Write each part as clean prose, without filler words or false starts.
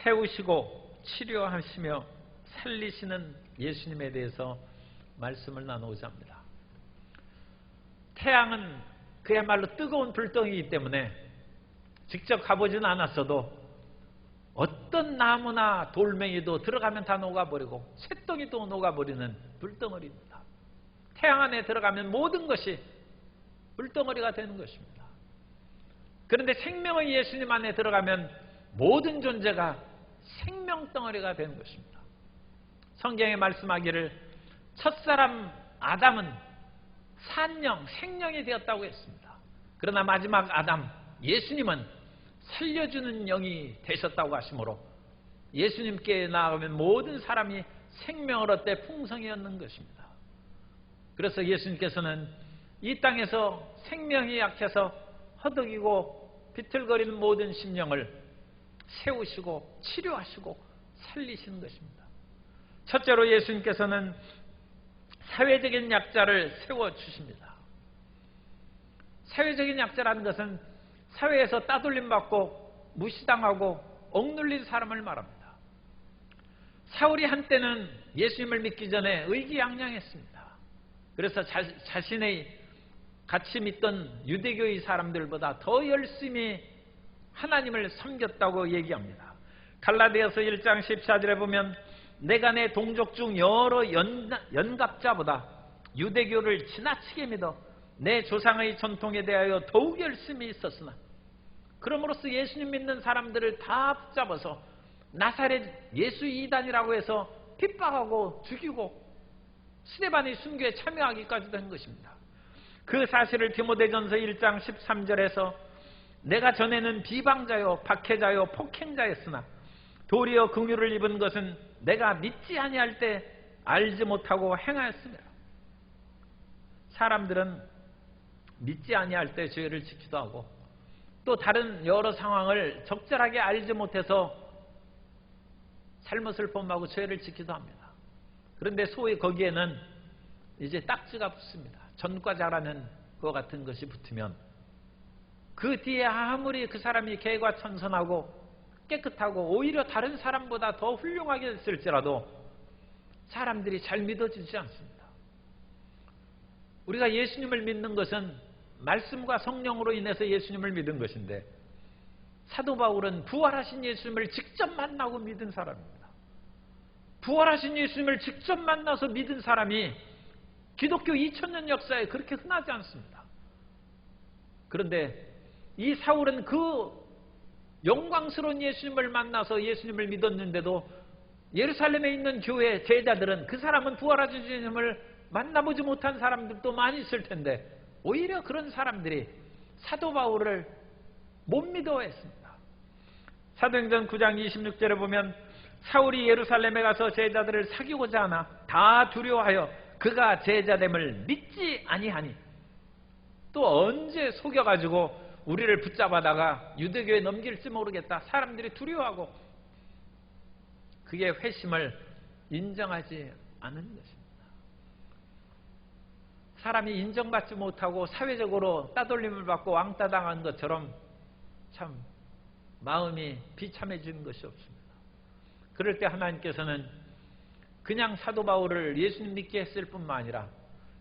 세우시고 치료하시며 살리시는 예수님에 대해서 말씀을 나누고자 합니다. 태양은 그야말로 뜨거운 불덩이이기 때문에 직접 가보지는 않았어도 어떤 나무나 돌멩이도 들어가면 다 녹아버리고 쇳덩이도 녹아버리는 불덩어리입니다. 태양 안에 들어가면 모든 것이 불덩어리가 되는 것입니다. 그런데 생명의 예수님 안에 들어가면 모든 존재가 생명덩어리가 되는 것입니다. 성경에 말씀하기를 첫사람 아담은 산령, 생령이 되었다고 했습니다. 그러나 마지막 아담, 예수님은 살려주는 영이 되셨다고 하시므로 예수님께 나아가면 모든 사람이 생명을 얻되 풍성히 얻는 것입니다. 그래서 예수님께서는 이 땅에서 생명이 약해서 허덕이고 비틀거리는 모든 심령을 세우시고 치료하시고 살리시는 것입니다. 첫째로 예수님께서는 사회적인 약자를 세워주십니다. 사회적인 약자라는 것은 사회에서 따돌림받고 무시당하고 억눌린 사람을 말합니다. 사울이 한때는 예수님을 믿기 전에 의기양양했습니다. 그래서 자신의 같이 믿던 유대교의 사람들보다 더 열심히 하나님을 섬겼다고 얘기합니다. 갈라디아서 1장 14절에 보면 내가 내 동족 중 여러 연갑자보다 유대교를 지나치게 믿어 내 조상의 전통에 대하여 더욱 열심히 있었으나 그럼으로써 예수님 믿는 사람들을 다 붙잡아서 나사렛 예수 이단이라고 해서 핍박하고 죽이고 스데반의 순교에 참여하기까지도 한 것입니다. 그 사실을 디모데전서 1장 13절에서 내가 전에는 비방자요 박해자요 폭행자였으나 도리어 긍휼을 입은 것은 내가 믿지 아니할 때 알지 못하고 행하였습니다. 사람들은 믿지 아니할 때 죄를 짓기도 하고 또 다른 여러 상황을 적절하게 알지 못해서 잘못을 범하고 죄를 짓기도 합니다. 그런데 소위 거기에는 이제 딱지가 붙습니다. 전과자라는 것 같은 것이 붙으면 그 뒤에 아무리 그 사람이 개과천선하고 깨끗하고 오히려 다른 사람보다 더 훌륭하게 됐을지라도 사람들이 잘 믿어지지 않습니다. 우리가 예수님을 믿는 것은 말씀과 성령으로 인해서 예수님을 믿은 것인데 사도 바울은 부활하신 예수님을 직접 만나고 믿은 사람입니다. 부활하신 예수님을 직접 만나서 믿은 사람이 기독교 2000년 역사에 그렇게 흔하지 않습니다. 그런데 이 사울은 그 영광스러운 예수님을 만나서 예수님을 믿었는데도 예루살렘에 있는 교회 제자들은 그 사람은 부활하신 예수님을 만나보지 못한 사람들도 많이 있을 텐데 오히려 그런 사람들이 사도 바울을 못 믿어했습니다. 사도행전 9장 26절에 보면 사울이 예루살렘에 가서 제자들을 사귀고자 하나 다 두려워하여 그가 제자됨을 믿지 아니하니 또 언제 속여가지고 우리를 붙잡아다가 유대교에 넘길지 모르겠다. 사람들이 두려워하고 그의 회심을 인정하지 않은 것입니다. 사람이 인정받지 못하고 사회적으로 따돌림을 받고 왕따당한 것처럼 참 마음이 비참해지는 것이 없습니다. 그럴 때 하나님께서는 그냥 사도 바울을 예수님 믿게 했을 뿐만 아니라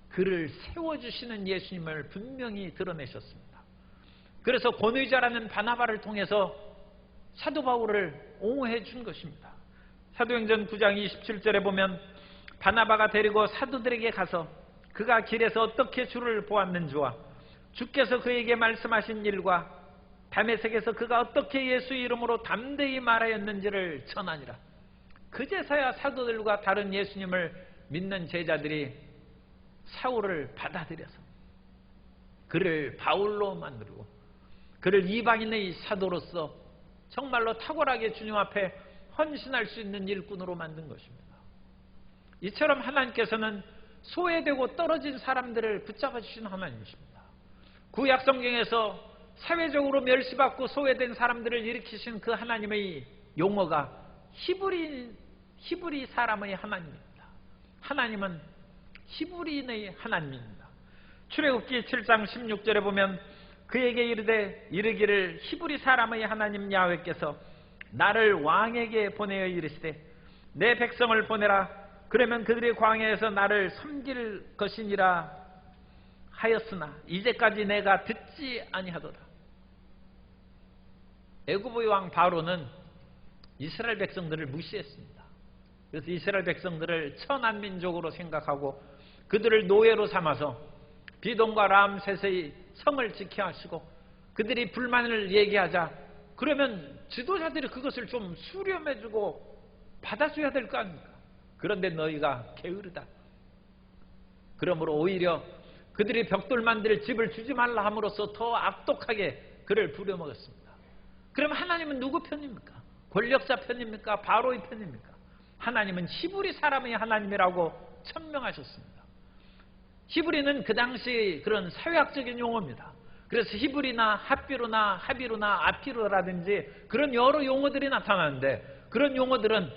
그를 세워주시는 예수님을 분명히 드러내셨습니다. 그래서 권위자라는 바나바를 통해서 사도 바울을 옹호해 준 것입니다. 사도행전 9장 27절에 보면 바나바가 데리고 사도들에게 가서 그가 길에서 어떻게 주를 보았는지와 주께서 그에게 말씀하신 일과 다메섹에서 그가 어떻게 예수 이름으로 담대히 말하였는지를 전하니라. 그제서야 사도들과 다른 예수님을 믿는 제자들이 사울을 받아들여서 그를 바울로 만들고 그를 이방인의 사도로서 정말로 탁월하게 주님 앞에 헌신할 수 있는 일꾼으로 만든 것입니다. 이처럼 하나님께서는 소외되고 떨어진 사람들을 붙잡아 주시는 하나님이십니다. 구약 성경에서 사회적으로 멸시받고 소외된 사람들을 일으키신 그 하나님의 용어가 히브리 사람의 하나님입니다. 하나님은 히브리인의 하나님입니다. 출애굽기 7장 16절에 보면 그에게 이르기를 히브리 사람의 하나님 야훼께서 나를 왕에게 보내어 이르시되 내 백성을 보내라. 그러면 그들이 광야에서 나를 섬길 것이니라 하였으나 이제까지 내가 듣지 아니하도다. 애굽의 왕 바로는 이스라엘 백성들을 무시했습니다. 그래서 이스라엘 백성들을 천한 민족으로 생각하고 그들을 노예로 삼아서 비돔과 람셋의 성을 지켜야 하시고, 그들이 불만을 얘기하자 그러면 지도자들이 그것을 좀 수렴해주고 받아줘야 될 거 아닙니까? 그런데 너희가 게으르다. 그러므로 오히려 그들이 벽돌 만들 집을 주지 말라 함으로써 더 악독하게 그를 부려먹었습니다. 그럼 하나님은 누구 편입니까? 권력자 편입니까? 바로의 편입니까? 하나님은 히브리 사람의 하나님이라고 천명하셨습니다. 히브리는 그 당시 그런 사회학적인 용어입니다. 그래서 히브리나 핫비루나 하비루나 아피루라든지 그런 여러 용어들이 나타나는데, 그런 용어들은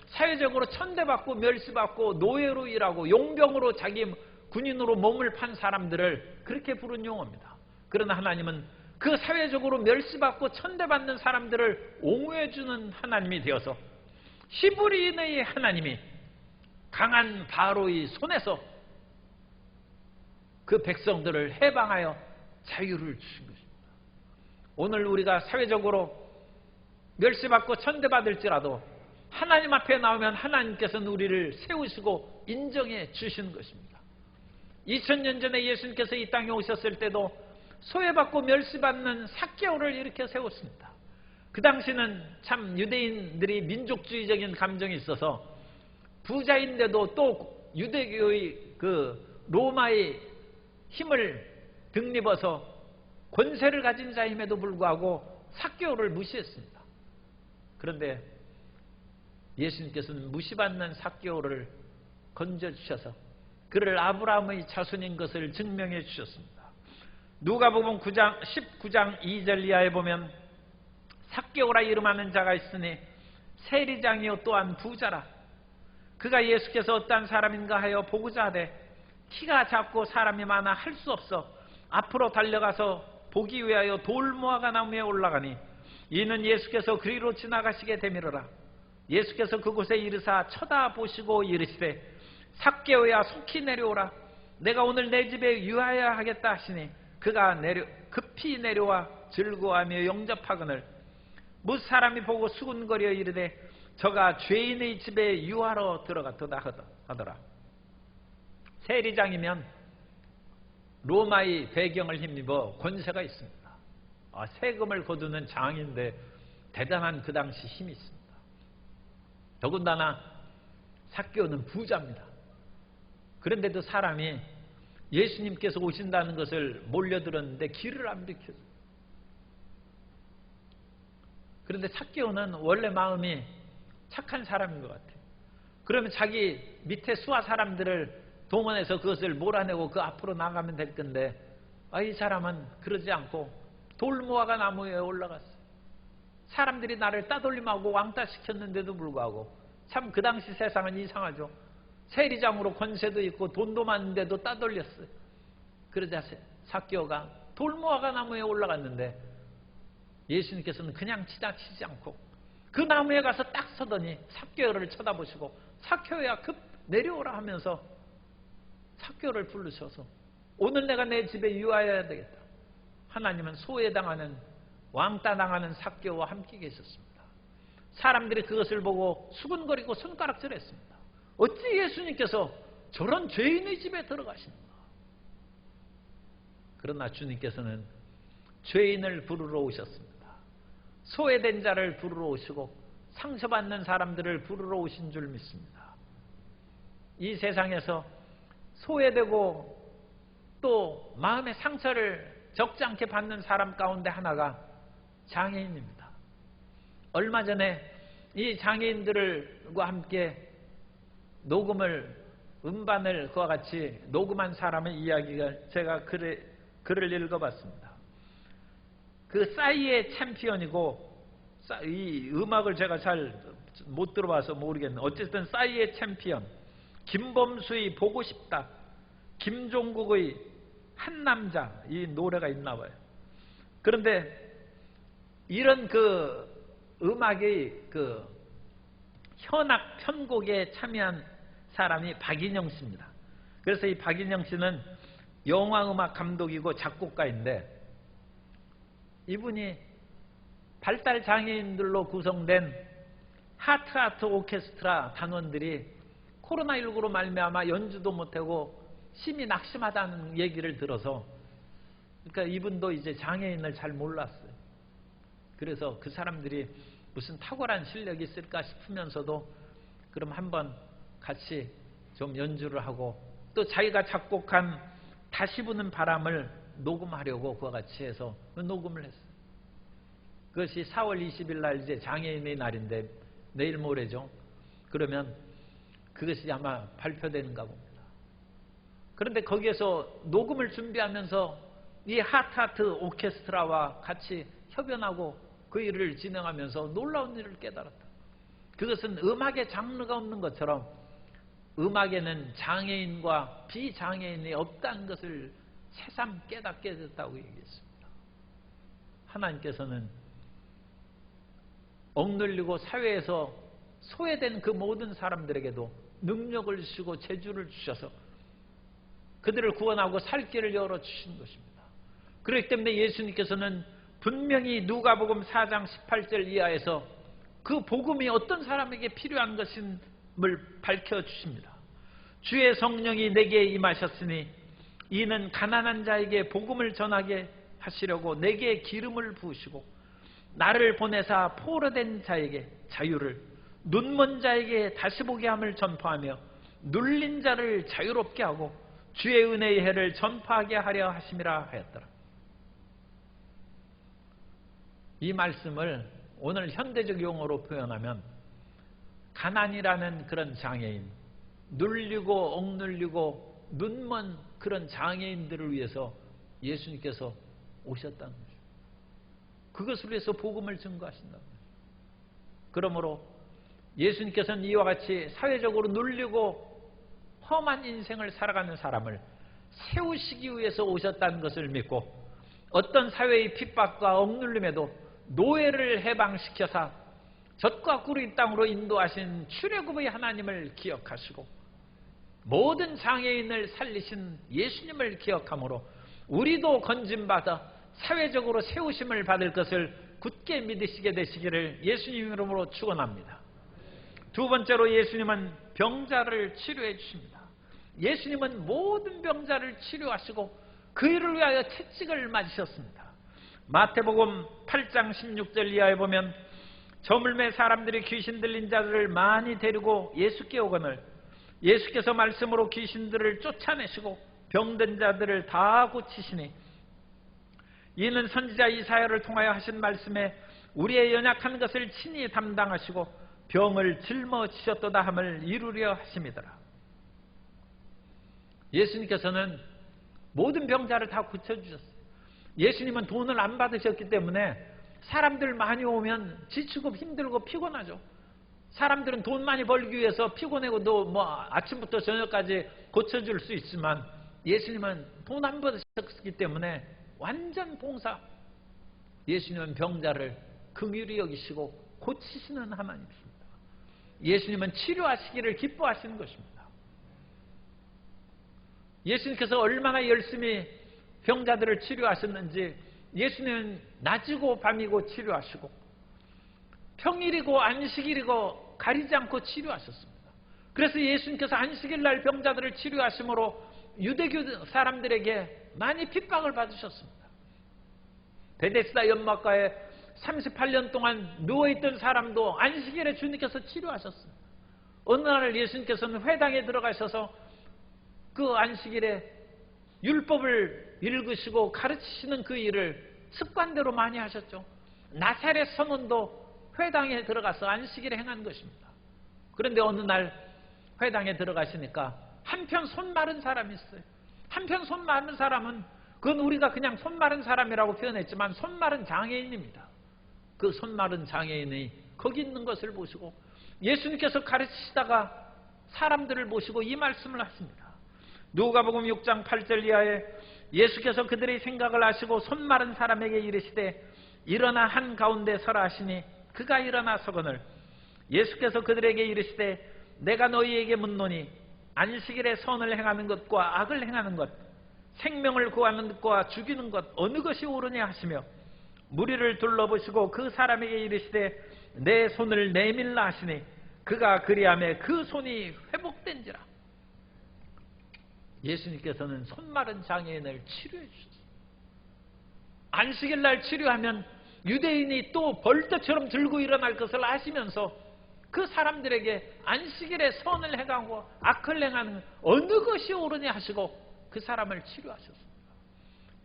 사회적으로 천대받고 멸시받고 노예로 일하고 용병으로 자기 군인으로 몸을 판 사람들을 그렇게 부른 용어입니다. 그러나 하나님은 그 사회적으로 멸시받고 천대받는 사람들을 옹호해주는 하나님이 되어서 히브리인의 하나님이 강한 바로의 손에서 그 백성들을 해방하여 자유를 주신 것입니다. 오늘 우리가 사회적으로 멸시받고 천대받을지라도 하나님 앞에 나오면 하나님께서는 우리를 세우시고 인정해 주시는 것입니다. 2000년 전에 예수님께서 이 땅에 오셨을 때도 소외받고 멸시받는 삭개오를 일으켜 세웠습니다. 그 당시는 참 유대인들이 민족주의적인 감정이 있어서 부자인데도 또 유대교의 그 로마의 힘을 등립어서 권세를 가진 자임에도 불구하고 삭개오를 무시했습니다. 그런데 예수님께서는 무시받는 삭개오를 건져주셔서 그를 아브라함의 자손인 것을 증명해 주셨습니다. 누가복음 19장 2절 이하에 보면 삭개오라 이름하는 자가 있으니 세리장이요 또한 부자라. 그가 예수께서 어떤 사람인가 하여 보고자 하되 키가 작고 사람이 많아 할 수 없어 앞으로 달려가서 보기 위하여 돌무화과 나무에 올라가니 이는 예수께서 그리로 지나가시게 되밀어라. 예수께서 그곳에 이르사 쳐다보시고 이르시되 삭개오야 속히 내려오라. 내가 오늘 내 집에 유하여야 하겠다 하시니 그가 급히 내려와 즐거워하며 영접하거늘 무사람이 보고 수군거려 이르되 저가 죄인의 집에 유하러 들어갔도다 하더라. 세리장이면 로마의 배경을 힘입어 권세가 있습니다. 세금을 거두는 장인데 대단한 그 당시 힘이 있습니다. 더군다나 삭개오는 부자입니다. 그런데도 사람이 예수님께서 오신다는 것을 몰려들었는데 길을 안 비켜줘요. 그런데 삭개오는 원래 마음이 착한 사람인 것 같아요. 그러면 자기 밑에 수하 사람들을 동원해서 그것을 몰아내고 그 앞으로 나가면 될 건데 이 사람은 그러지 않고 돌무화과 나무에 올라갔어요. 사람들이 나를 따돌림하고 왕따시켰는데도 불구하고 참 그 당시 세상은 이상하죠. 세리장으로 권세도 있고 돈도 많은데도 따돌렸어요. 그러자 삭개오가 돌무화과 나무에 올라갔는데 예수님께서는 그냥 지나치지 않고 그 나무에 가서 딱 서더니 삭개오를 쳐다보시고 삭개오야 급 내려오라 하면서 삭개오를 부르셔서 오늘 내가 내 집에 유하여야 되겠다. 하나님은 소외당하는 왕따당하는 삭개오와 함께 계셨습니다. 사람들이 그것을 보고 수군거리고 손가락질했습니다. 어찌 예수님께서 저런 죄인의 집에 들어가시는가? 그러나 주님께서는 죄인을 부르러 오셨습니다. 소외된 자를 부르러 오시고 상처받는 사람들을 부르러 오신 줄 믿습니다. 이 세상에서 소외되고 또 마음의 상처를 적지 않게 받는 사람 가운데 하나가 장애인입니다. 얼마 전에 이 장애인들과 함께 음반을 그와 같이 녹음한 사람의 이야기가 제가 글을 읽어봤습니다. 그 싸이의 챔피언이고 이 음악을 제가 잘 못 들어봐서 모르겠는데 어쨌든 싸이의 챔피언 김범수의 보고 싶다, 김종국의 한 남자 이 노래가 있나 봐요. 그런데 이런 그 음악의 그 현악 편곡에 참여한 사람이 박인영 씨입니다. 그래서 이 박인영 씨는 영화음악 감독이고 작곡가인데, 이분이 발달 장애인들로 구성된 하트 오케스트라 단원들이 코로나19로 말미암아 연주도 못하고 심히 낙심하다는 얘기를 들어서, 그러니까 이분도 이제 장애인을 잘 몰랐어요. 그래서 그 사람들이 무슨 탁월한 실력이 있을까 싶으면서도 그럼 한번 같이 좀 연주를 하고, 또 자기가 작곡한 다시 부는 바람을 녹음하려고 그와 같이 해서 녹음을 했어요. 그것이 4월 20일 날 이제 장애인의 날인데 내일 모레죠. 그러면 그것이 아마 발표되는가 봅니다. 그런데 거기에서 녹음을 준비하면서 이 하트 오케스트라와 같이 협연하고 그 일을 진행하면서 놀라운 일을 깨달았다. 그것은 음악에 장르가 없는 것처럼 음악에는 장애인과 비장애인이 없다는 것을 새삼 깨닫게 됐다고 얘기했습니다. 하나님께서는 억눌리고 사회에서 소외된 그 모든 사람들에게도 능력을 주시고 재주를 주셔서 그들을 구원하고 살 길을 열어주신 것입니다. 그렇기 때문에 예수님께서는 분명히 누가복음 4장 18절 이하에서 그 복음이 어떤 사람에게 필요한 것임을 밝혀주십니다. 주의 성령이 내게 임하셨으니 이는 가난한 자에게 복음을 전하게 하시려고 내게 기름을 부으시고 나를 보내사 포로된 자에게 자유를, 눈먼 자에게 다시 보게 함을 전파하며 눌린 자를 자유롭게 하고 주의 은혜의 해를 전파하게 하려 하심이라 하였더라. 이 말씀을 오늘 현대적 용어로 표현하면 가난이라는 그런 장애인, 눌리고 억눌리고 눈먼 그런 장애인들을 위해서 예수님께서 오셨다는 거죠. 그것을 위해서 복음을 증거하신다는 거죠. 그러므로 예수님께서는 이와 같이 사회적으로 눌리고 험한 인생을 살아가는 사람을 세우시기 위해서 오셨다는 것을 믿고, 어떤 사회의 핍박과 억눌림에도 노예를 해방시켜서 젖과 꿀의 땅으로 인도하신 출애굽의 하나님을 기억하시고 모든 장애인을 살리신 예수님을 기억함으로 우리도 건짐받아 사회적으로 세우심을 받을 것을 굳게 믿으시게 되시기를 예수님 이름으로 축원합니다. 두 번째로 예수님은 병자를 치료해 주십니다. 예수님은 모든 병자를 치료하시고 그 일을 위하여 채찍을 맞으셨습니다. 마태복음 8장 16절 이하에 보면 저물매 사람들이 귀신 들린 자들을 많이 데리고 예수께 오거늘 예수께서 말씀으로 귀신들을 쫓아내시고 병든 자들을 다 고치시니 이는 선지자 이사야를 통하여 하신 말씀에 우리의 연약한 것을 친히 담당하시고 병을 짊어지셨도다 함을 이루려 하심이더라. 예수님께서는 모든 병자를 다 고쳐주셨어요. 예수님은 돈을 안 받으셨기 때문에 사람들 많이 오면 지치고 힘들고 피곤하죠. 사람들은 돈 많이 벌기 위해서 피곤해도 아침부터 저녁까지 고쳐줄 수 있지만 예수님은 돈 안 받으셨기 때문에 완전 봉사. 예수님은 병자를 긍휼히 여기시고 고치시는 하나님이십니다. 예수님은 치료하시기를 기뻐하시는 것입니다. 예수님께서 얼마나 열심히 병자들을 치료하셨는지 예수님은 낮이고 밤이고 치료하시고 평일이고 안식일이고 가리지 않고 치료하셨습니다. 그래서 예수님께서 안식일 날 병자들을 치료하심으로 유대교 사람들에게 많이 핍박을 받으셨습니다. 베데스다 연못가에 38년 동안 누워있던 사람도 안식일에 주님께서 치료하셨습니다. 어느 날 예수님께서는 회당에 들어가셔서 그 안식일에 율법을 읽으시고 가르치시는 그 일을 습관대로 많이 하셨죠. 나사렛 서문도 회당에 들어가서 안식일에 행한 것입니다. 그런데 어느 날 회당에 들어가시니까 한편 손 마른 사람이 있어요. 한편 손 마른 사람은 그건 우리가 그냥 손 마른 사람이라고 표현했지만 손 마른 장애인입니다. 그 손 마른 장애인이 거기 있는 것을 보시고 예수님께서 가르치시다가 사람들을 모시고 이 말씀을 하십니다. 누가복음 6장 8절 이하에 예수께서 그들의 생각을 아시고 손 마른 사람에게 이르시되 일어나 한가운데 서라 하시니 그가 일어나서거늘 예수께서 그들에게 이르시되 내가 너희에게 묻노니 안식일에 선을 행하는 것과 악을 행하는 것, 생명을 구하는 것과 죽이는 것 어느 것이 옳으냐 하시며 무리를 둘러보시고 그 사람에게 이르시되 내 손을 내밀라 하시니 그가 그리하매 그 손이 회복된지라. 예수님께서는 손 마른 장애인을 치료해 주셨어요. 안식일 날 치료하면 유대인이 또 벌떼처럼 들고 일어날 것을 아시면서 그 사람들에게 안식일에 선을 행하고 악을 행하는 어느 것이 옳으냐 하시고 그 사람을 치료하셨습니다.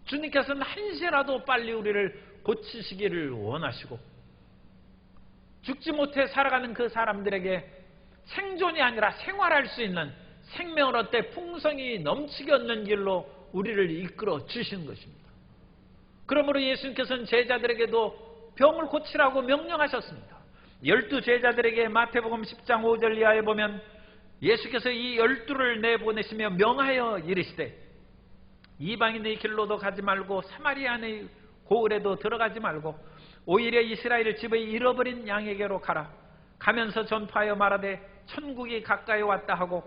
주님께서는 한시라도 빨리 우리를 고치시기를 원하시고 죽지 못해 살아가는 그 사람들에게 생존이 아니라 생활할 수 있는 생명을 얻되 풍성이 넘치게 얻는 길로 우리를 이끌어 주신 것입니다. 그러므로 예수님께서는 제자들에게도 병을 고치라고 명령하셨습니다. 12 제자들에게 마태복음 10장 5절 이하에 보면 예수께서 이 12를 내보내시며 명하여 이르시되 이방인의 길로도 가지 말고 사마리아의 고을에도 들어가지 말고 오히려 이스라엘 집의 잃어버린 양에게로 가라. 가면서 전파하여 말하되 천국이 가까이 왔다 하고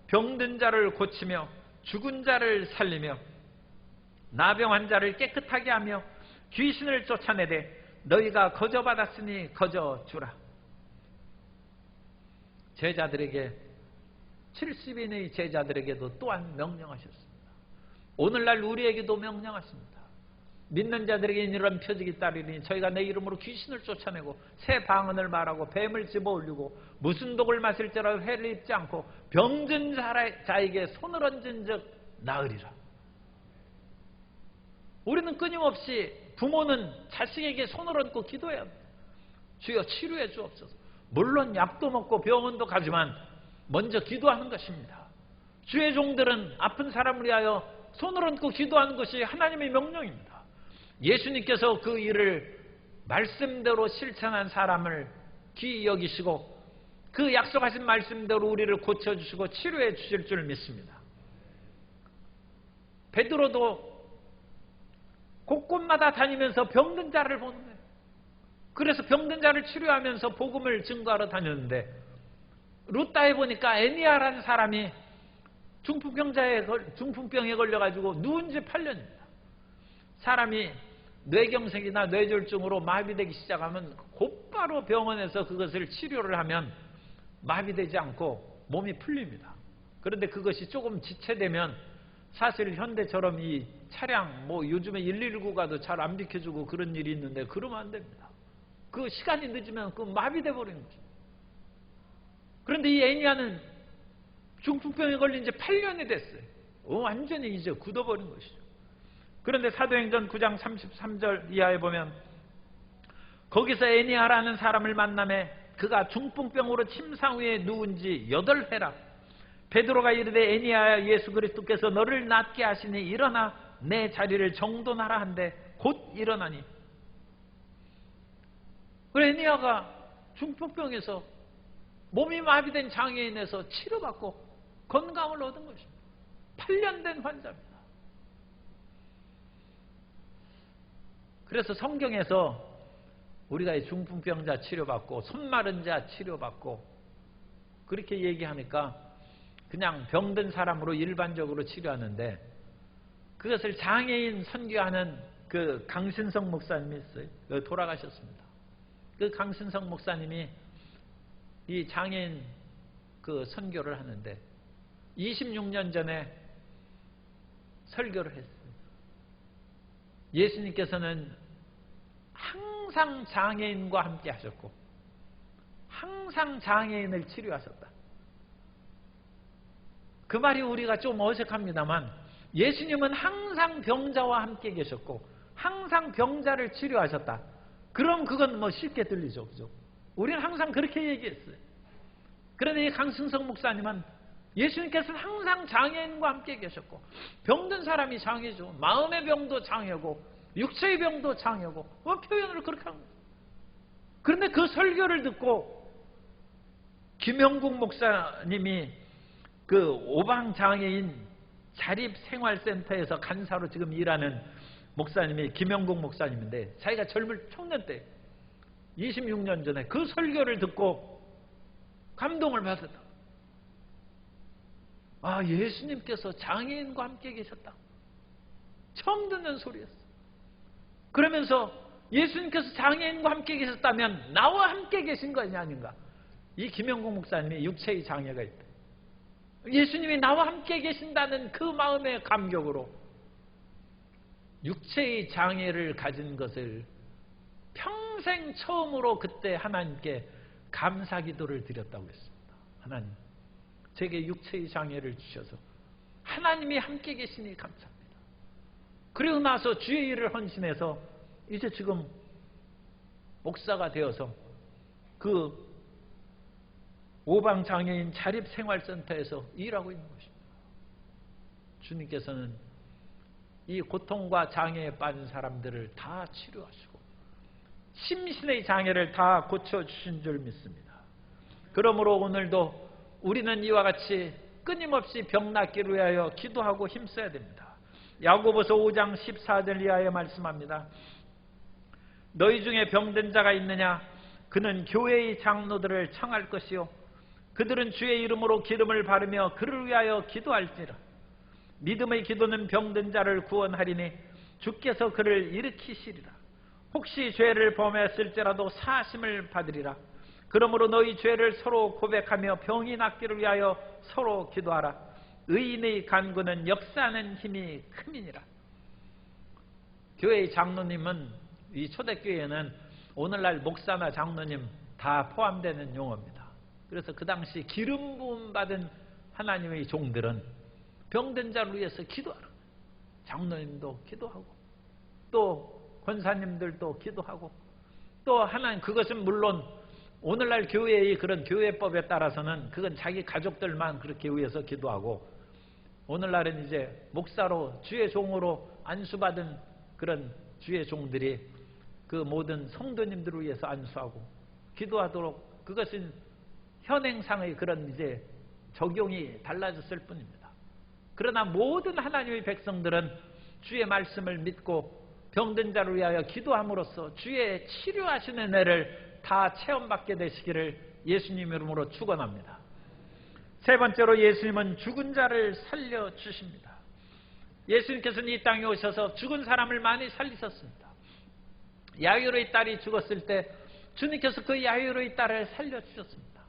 병든 자를 고치며 죽은 자를 살리며 나병한 자를 깨끗하게 하며 귀신을 쫓아내되 너희가 거저받았으니 거저주라. 제자들에게 70인의 제자들에게도 또한 명령하셨습니다. 오늘날 우리에게도 명령하십니다. 믿는 자들에게 이런 표적이 따르니 저희가 내 이름으로 귀신을 쫓아내고 새 방언을 말하고 뱀을 집어올리고 무슨 독을 마실지라도 해를 입지 않고 병든 자에게 손을 얹은 즉 나으리라. 우리는 끊임없이 부모는 자식에게 손을 얹고 기도해야 합니다. 주여 치료해 주옵소서. 물론 약도 먹고 병원도 가지만 먼저 기도하는 것입니다. 주의 종들은 아픈 사람을 위하여 손을 얹고 기도하는 것이 하나님의 명령입니다. 예수님께서 그 일을 말씀대로 실천한 사람을 귀히 여기시고 그 약속하신 말씀대로 우리를 고쳐주시고 치료해 주실 줄 믿습니다. 베드로도 곳곳마다 다니면서 병든 자를 보는 거예요. 그래서 병든 자를 치료하면서 복음을 증거하러 다녔는데 루따에 보니까 애니아라는 사람이 중풍병에 걸려가지고 누운 지 8년입니다. 사람이 뇌경색이나 뇌졸중으로 마비되기 시작하면 곧바로 병원에서 그것을 치료를 하면 마비되지 않고 몸이 풀립니다. 그런데 그것이 조금 지체되면 사실 현대처럼 이 차량 요즘에 119가도 잘 안 비켜주고 그런 일이 있는데 그러면 안 됩니다. 그 시간이 늦으면 그 마비돼 버리는 거죠. 그런데 이 애니아는 중풍병에 걸린 지 8년이 됐어요. 완전히 이제 굳어버린 것이죠. 그런데 사도행전 9장 33절 이하에 보면 거기서 애니아라는 사람을 만나매 그가 중풍병으로 침상 위에 누운 지 8회라. 베드로가 이르되 애니아야 예수 그리스도께서 너를 낫게 하시니 일어나 내 자리를 정돈하라 한데 곧 일어나니. 그 애니아가 중풍병에서 몸이 마비된 장애인에서 치료받고 건강을 얻은 것입니다. 8년 된 환자입니다. 그래서 성경에서 우리가 이 중풍병자 치료받고 손마른 자 치료받고 그렇게 얘기하니까 그냥 병든 사람으로 일반적으로 치료하는데 그것을 장애인 선교하는 그 강신성 목사님이 있어요. 돌아가셨습니다. 그 강신성 목사님이 이 장애인 그 선교를 하는데 26년 전에 설교를 했습니다. 예수님께서는 항상 장애인과 함께 하셨고 항상 장애인을 치료하셨다. 그 말이 우리가 좀 어색합니다만 예수님은 항상 병자와 함께 계셨고 항상 병자를 치료하셨다. 그럼 그건 쉽게 들리죠. 그죠? 우리는 항상 그렇게 얘기했어요. 그런데 이 강승성 목사님은 예수님께서는 항상 장애인과 함께 계셨고 병든 사람이 장애죠. 마음의 병도 장애고 육체의 병도 장애고 표현을 그렇게 하는 거예요. 그런데 그 설교를 듣고 김영국 목사님이 그 오방장애인 자립생활센터에서 간사로 지금 일하는 목사님이 김영국 목사님인데 자기가 젊을 청년 때 26년 전에 그 설교를 듣고 감동을 받았다. 아, 예수님께서 장애인과 함께 계셨다. 처음 듣는 소리였어. 그러면서 예수님께서 장애인과 함께 계셨다면 나와 함께 계신 것이 아닌가. 이 김영국 목사님이 육체의 장애가 있다. 예수님이 나와 함께 계신다는 그 마음의 감격으로 육체의 장애를 가진 것을 평생 처음으로 그때 하나님께 감사기도를 드렸다고 했습니다. 하나님, 제게 육체의 장애를 주셔서 하나님이 함께 계시니 감사합니다. 그리고 나서 주의 일을 헌신해서 이제 지금 목사가 되어서 그 오방장애인 자립생활센터에서 일하고 있는 것입니다. 주님께서는 이 고통과 장애에 빠진 사람들을 다 치료하시고 심신의 장애를 다 고쳐주신 줄 믿습니다. 그러므로 오늘도 우리는 이와 같이 끊임없이 병 낫기를 위하여 기도하고 힘써야 됩니다. 야고보서 5장 14절 이하에 말씀합니다. 너희 중에 병든 자가 있느냐? 그는 교회의 장로들을 청할 것이요 그들은 주의 이름으로 기름을 바르며 그를 위하여 기도할지라. 믿음의 기도는 병든 자를 구원하리니 주께서 그를 일으키시리라. 혹시 죄를 범했을지라도 사심을 받으리라. 그러므로 너희 죄를 서로 고백하며 병이 낫기를 위하여 서로 기도하라. 의인의 간구는 역사하는 힘이 큼이니라. 교회의 장로님은, 이 초대교회는 오늘날 목사나 장로님 다 포함되는 용어입니다. 그래서 그 당시 기름 부음 받은 하나님의 종들은 병든 자를 위해서 기도하라. 장로님도 기도하고 또 권사님들도 기도하고 또 하나님, 그것은 물론 오늘날 교회의 그런 교회법에 따라서는 그건 자기 가족들만 그렇게 위해서 기도하고, 오늘날은 이제 목사로 주의 종으로 안수받은 그런 주의 종들이 그 모든 성도님들을 위해서 안수하고 기도하도록, 그것은 현행상의 그런 이제 적용이 달라졌을 뿐입니다. 그러나 모든 하나님의 백성들은 주의 말씀을 믿고 병든 자를 위하여 기도함으로써 주의 치료하시는 은혜를 다 체험받게 되시기를 예수님 이름으로 축원합니다. 세 번째로 예수님은 죽은 자를 살려주십니다. 예수님께서는 이 땅에 오셔서 죽은 사람을 많이 살리셨습니다. 야이로의 딸이 죽었을 때 주님께서 그 야이로의 딸을 살려주셨습니다.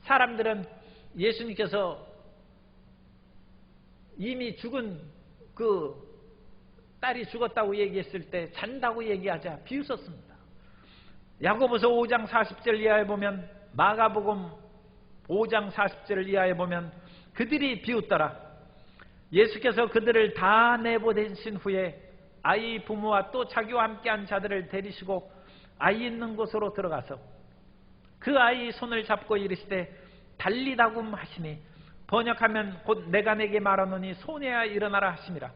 사람들은 예수님께서 이미 죽은 그 딸이 죽었다고 얘기했을 때 잔다고 얘기하자 비웃었습니다. 야고보서 5장 40절 이하에 보면, 마가복음 5장 40절 이하에 보면 그들이 비웃더라. 예수께서 그들을 다 내보내신 후에 아이 부모와 또 자기와 함께한 자들을 데리시고 아이 있는 곳으로 들어가서 그 아이 손을 잡고 이르시되 달리다굼 하시니, 번역하면 곧 내가 내게 말하노니 소녀야 일어나라 하심이라.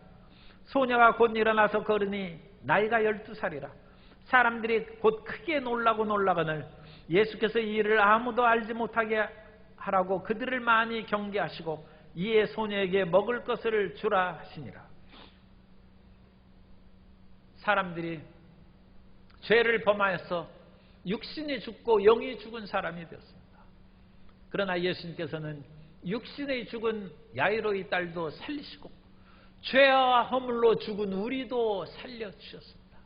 소녀가 곧 일어나서 걸으니 나이가 12살이라. 사람들이 곧 크게 놀라거늘 예수께서 이 일을 아무도 알지 못하게 하라고 그들을 많이 경계하시고 이에 소녀에게 먹을 것을 주라 하시니라. 사람들이 죄를 범하여서 육신이 죽고 영이 죽은 사람이 되었습니다. 그러나 예수님께서는 육신의 죽은 야이로의 딸도 살리시고 죄와 허물로 죽은 우리도 살려주셨습니다.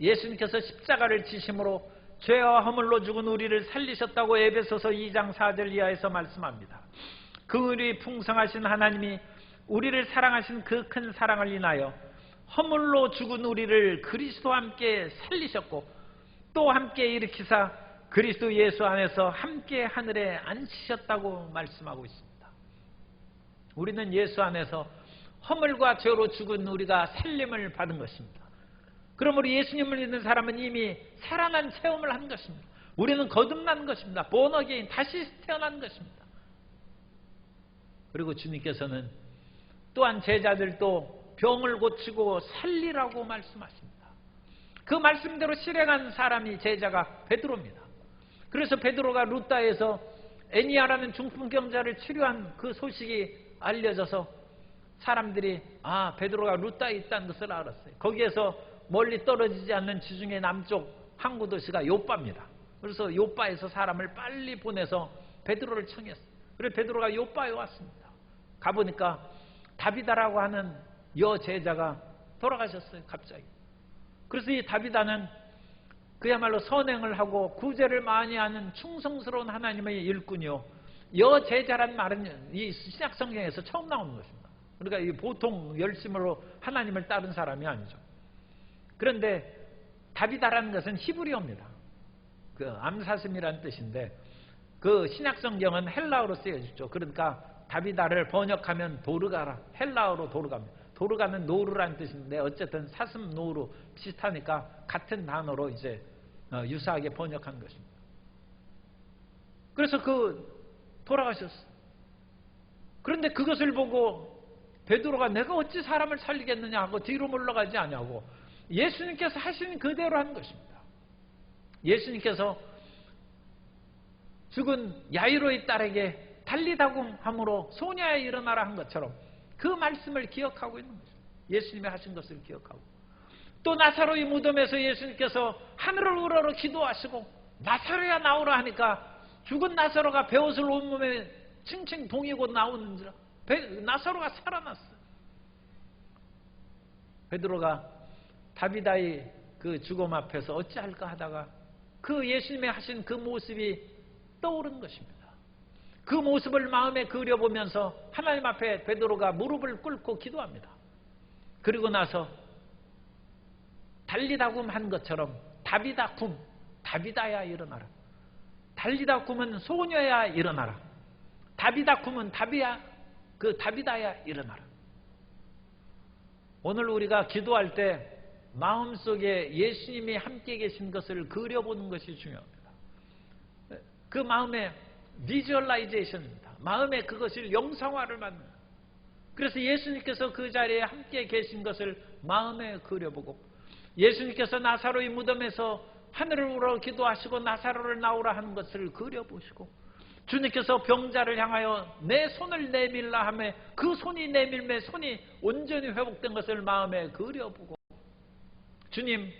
예수님께서 십자가를 지심으로 죄와 허물로 죽은 우리를 살리셨다고 에베소서 2장 4절 이하에서 말씀합니다. 그 은이 풍성하신 하나님이 우리를 사랑하신 그 큰 사랑을 인하여 허물로 죽은 우리를 그리스도와 함께 살리셨고 또 함께 일으키사 그리스도 예수 안에서 함께 하늘에 앉히셨다고 말씀하고 있습니다. 우리는 예수 안에서 허물과 죄로 죽은 우리가 살림을 받은 것입니다. 그러므로 예수님을 믿는 사람은 이미 살아난 체험을 한 것입니다. 우리는 거듭난 것입니다. born again, 다시 태어난 것입니다. 그리고 주님께서는 또한 제자들도 병을 고치고 살리라고 말씀하십니다. 그 말씀대로 실행한 사람이 제자가 베드로입니다. 그래서 베드로가 루다에서 애니아라는 중풍병자를 치료한 그 소식이 알려져서 사람들이 베드로가 루다에 있다는 것을 알았어요. 거기에서 멀리 떨어지지 않는 지중해 남쪽 항구 도시가 요빠입니다. 그래서 요빠에서 사람을 빨리 보내서 베드로를 청했어요. 그래서 베드로가 요빠에 왔습니다. 가보니까 다비다라고 하는 여제자가 돌아가셨어요. 갑자기. 그래서 이 다비다는 그야말로 선행을 하고 구제를 많이 하는 충성스러운 하나님의 일꾼이요, 여제자란 말은 이 신약성경에서 처음 나오는 것입니다. 그러니까 이 보통 열심으로 하나님을 따른 사람이 아니죠. 그런데 다비다라는 것은 히브리어입니다. 그 암사슴이라는 뜻인데 그 신약성경은 헬라어로 쓰여졌죠. 그러니까 다비다를 번역하면 도르가라, 헬라어로 도르가입니다. 도르가는 노루라는 뜻인데 어쨌든 사슴 노루 비슷하니까 같은 단어로 이제 유사하게 번역한 것입니다. 그래서 돌아가셨어요. 그런데 그것을 보고 베드로가 내가 어찌 사람을 살리겠느냐 하고 뒤로 물러가지 않냐고 예수님께서 하신 그대로 한 것입니다. 예수님께서 죽은 야이로의 딸에게 달리다굼 함으로 소녀야 일어나라 한 것처럼 그 말씀을 기억하고 있는 것입니다. 예수님이 하신 것을 기억하고, 또 나사로의 무덤에서 예수님께서 하늘을 우러러 기도하시고 나사로야 나오라 하니까 죽은 나사로가 베옷을 온몸에 칭칭 동이고 나오는지라 나사로가 살아났어요. 베드로가 다비다의 그 죽음 앞에서 어찌할까 하다가 그 예수님이 하신 그 모습이 떠오른 것입니다. 그 모습을 마음에 그려보면서 하나님 앞에 베드로가 무릎을 꿇고 기도합니다. 그리고 나서 달리다굼 한 것처럼 다비다굼, 다비다야 일어나라. 달리다굼은 소녀야 일어나라. 다비다굼은 다비다야 일어나라. 오늘 우리가 기도할 때 마음속에 예수님이 함께 계신 것을 그려보는 것이 중요합니다. 그 마음의 비주얼라이제이션입니다. 마음에 그것을 영상화를 만드는. 그래서 예수님께서 그 자리에 함께 계신 것을 마음에 그려보고, 예수님께서 나사로의 무덤에서 하늘을 우러 기도하시고 나사로를 나오라 하는 것을 그려보시고, 주님께서 병자를 향하여 내 손을 내밀라 하며 그 손이 내밀매 손이 온전히 회복된 것을 마음에 그려보고, 주님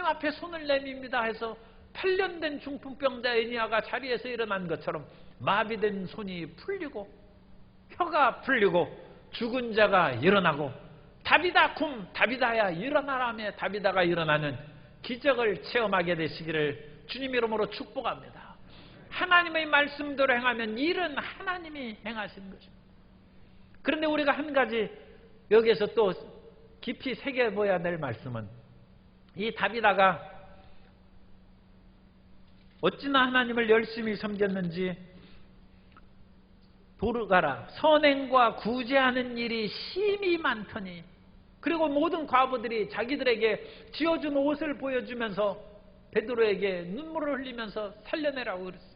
앞에 손을 내밉니다 해서 8년 된 중풍병자 애니아가 자리에서 일어난 것처럼 마비된 손이 풀리고 혀가 풀리고 죽은 자가 일어나고 다비다굼, 다비다야 일어나라 하며 다비다가 일어나는 기적을 체험하게 되시기를 주님 이름으로 축복합니다. 하나님의 말씀대로 행하면 일은 하나님이 행하시는 것입니다. 그런데 우리가 한 가지 여기에서 또 깊이 새겨봐야 될 말씀은, 이 다비다가 어찌나 하나님을 열심히 섬겼는지 도르가라, 선행과 구제하는 일이 심히 많더니, 그리고 모든 과부들이 자기들에게 지어준 옷을 보여주면서 베드로에게 눈물을 흘리면서 살려내라고 그랬어요.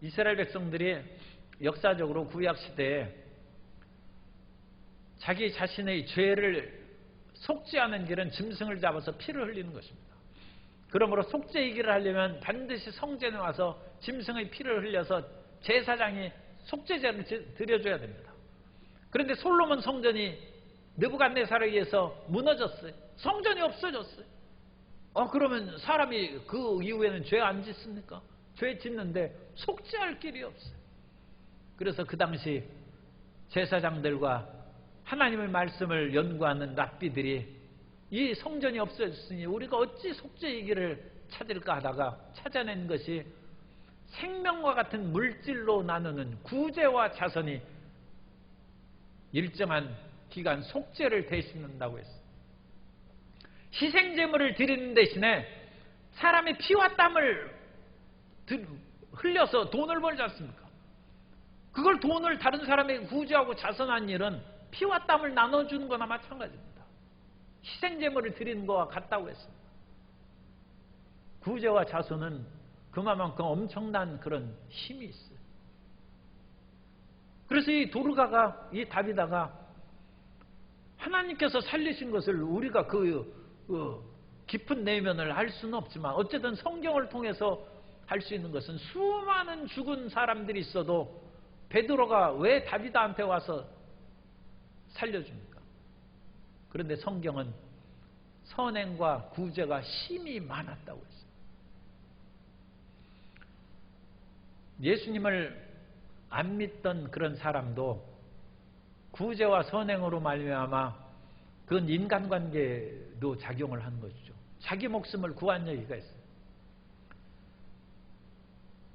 이스라엘 백성들이 역사적으로 구약시대에 자기 자신의 죄를 속죄하는 길은 짐승을 잡아서 피를 흘리는 것입니다. 그러므로 속죄이기를 하려면 반드시 성전에 와서 짐승의 피를 흘려서 제사장이 속죄제를 드려줘야 됩니다. 그런데 솔로몬 성전이 느부갓네살에 의해서 무너졌어요. 성전이 없어졌어요. 그러면 사람이 그 이후에는 죄 안 짓습니까? 죄 짓는데 속죄할 길이 없어요. 그래서 그 당시 제사장들과 하나님의 말씀을 연구하는 랍비들이 이 성전이 없어졌으니 우리가 어찌 속죄이기를 찾을까 하다가 찾아낸 것이 생명과 같은 물질로 나누는 구제와 자선이 일정한 기간 속죄를 대신한다고 했어요. 희생제물을 드리는 대신에 사람이 피와 땀을 흘려서 돈을 벌지 않습니까? 그걸 돈을 다른 사람에게 구제하고 자선한 일은 피와 땀을 나눠주는 거나 마찬가지입니다. 희생제물을 드리는 것과 같다고 했습니다. 구제와 자선은 그만큼 엄청난 그런 힘이 있어요. 그래서 이 도르가가, 이 다비다가 하나님께서 살리신 것을 우리가 깊은 내면을 알 수는 없지만 어쨌든 성경을 통해서 할 수 있는 것은 수많은 죽은 사람들이 있어도 베드로가 왜 다비다한테 와서 살려줍니까? 그런데 성경은 선행과 구제가 심히 많았다고 했어요. 예수님을 안 믿던 그런 사람도 구제와 선행으로 말미암아 그건 인간관계도 작용을 하는 것이죠. 자기 목숨을 구한 얘기가 있어요.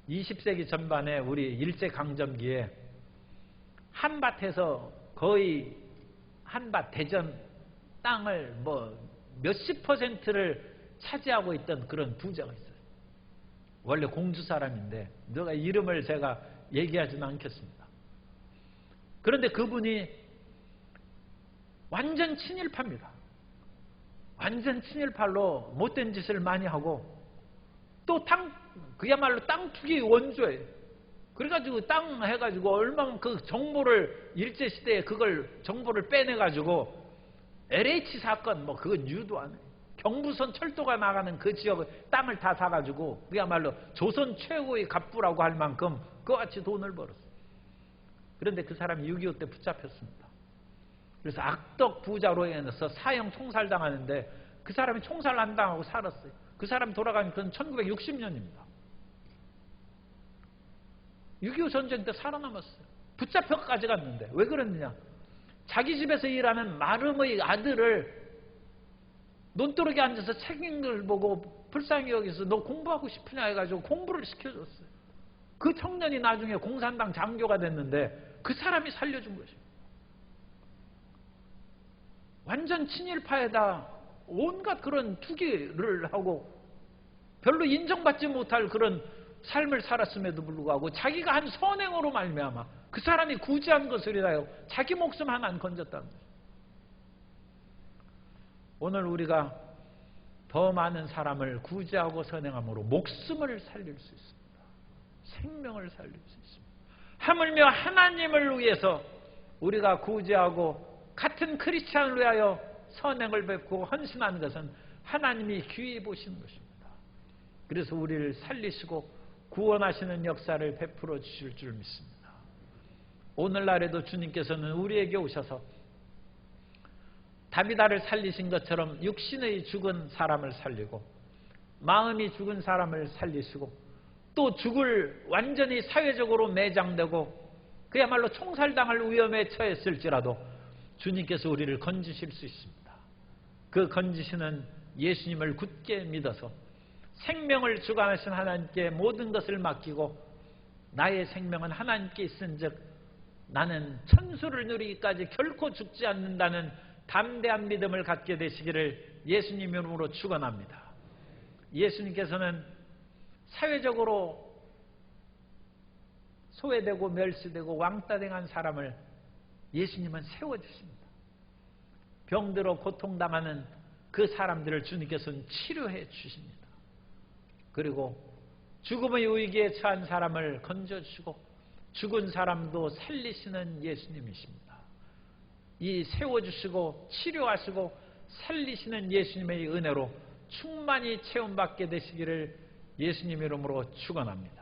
20세기 전반에 우리 일제강점기에 한밭에서 거의 한밭 대전 땅을 몇십 %를 차지하고 있던 그런 부자가 있어요. 원래 공주 사람인데 누가 이름을 제가 얘기하지는 않겠습니다. 그런데 그분이 완전 친일파입니다. 완전 친일파로 못된 짓을 많이 하고 또 그야말로 땅 투기 원조예요. 그래가지고 땅 해가지고 얼마나 그 정보를 일제시대에 그걸 정보를 빼내가지고 LH 사건 그건 유도하네. 경부선 철도가 나가는 그 지역의 땅을 다 사가지고 그야말로 조선 최고의 갑부라고 할 만큼 그같이 돈을 벌었어요. 그런데 그 사람이 6.25 때 붙잡혔습니다. 그래서 악덕 부자로 인해서 사형 총살당하는데 그 사람이 총살 안 당하고 살았어요. 그 사람 돌아가면 그건 1960년입니다. 6.25 전쟁 때 살아남았어요. 붙잡혀까지 갔는데 왜 그랬느냐? 자기 집에서 일하는 마름의 아들을 논두렁에 앉아서 책 읽는 걸 보고 불쌍히 여기서 너 공부하고 싶으냐 해가지고 공부를 시켜줬어요. 그 청년이 나중에 공산당 장교가 됐는데 그 사람이 살려준 것이에요. 완전 친일파에다 온갖 그런 투기를 하고 별로 인정받지 못할 그런 삶을 살았음에도 불구하고 자기가 한 선행으로 말미암아 그 사람이 구제한 것을 인하여 자기 목숨 하나 안 건졌다는 거예요. 오늘 우리가 더 많은 사람을 구제하고 선행함으로 목숨을 살릴 수 있습니다. 생명을 살릴 수 있습니다. 하물며 하나님을 위해서 우리가 구제하고 같은 크리스찬을 위하여 선행을 베푸고 헌신하는 것은 하나님이 귀히 보시는 것입니다. 그래서 우리를 살리시고 구원하시는 역사를 베풀어 주실 줄 믿습니다. 오늘날에도 주님께서는 우리에게 오셔서 다비다를 살리신 것처럼 육신의 죽은 사람을 살리고 마음이 죽은 사람을 살리시고 또 완전히 사회적으로 매장되고 그야말로 총살당할 위험에 처했을지라도 주님께서 우리를 건지실 수 있습니다. 그 건지시는 예수님을 굳게 믿어서 생명을 주관하신 하나님께 모든 것을 맡기고 나의 생명은 하나님께 있은즉 나는 천수를 누리기까지 결코 죽지 않는다는 담대한 믿음을 갖게 되시기를 예수님 이름으로 축원합니다. 예수님께서는 사회적으로 소외되고 멸시되고 왕따당한 사람을 예수님은 세워주십니다. 병들어 고통당하는 그 사람들을 주님께서는 치료해 주십니다. 그리고 죽음의 위기에 처한 사람을 건져주시고 죽은 사람도 살리시는 예수님이십니다. 이 세워주시고 치료하시고 살리시는 예수님의 은혜로 충만히 체험받게 되시기를 예수님 이름으로 축원합니다.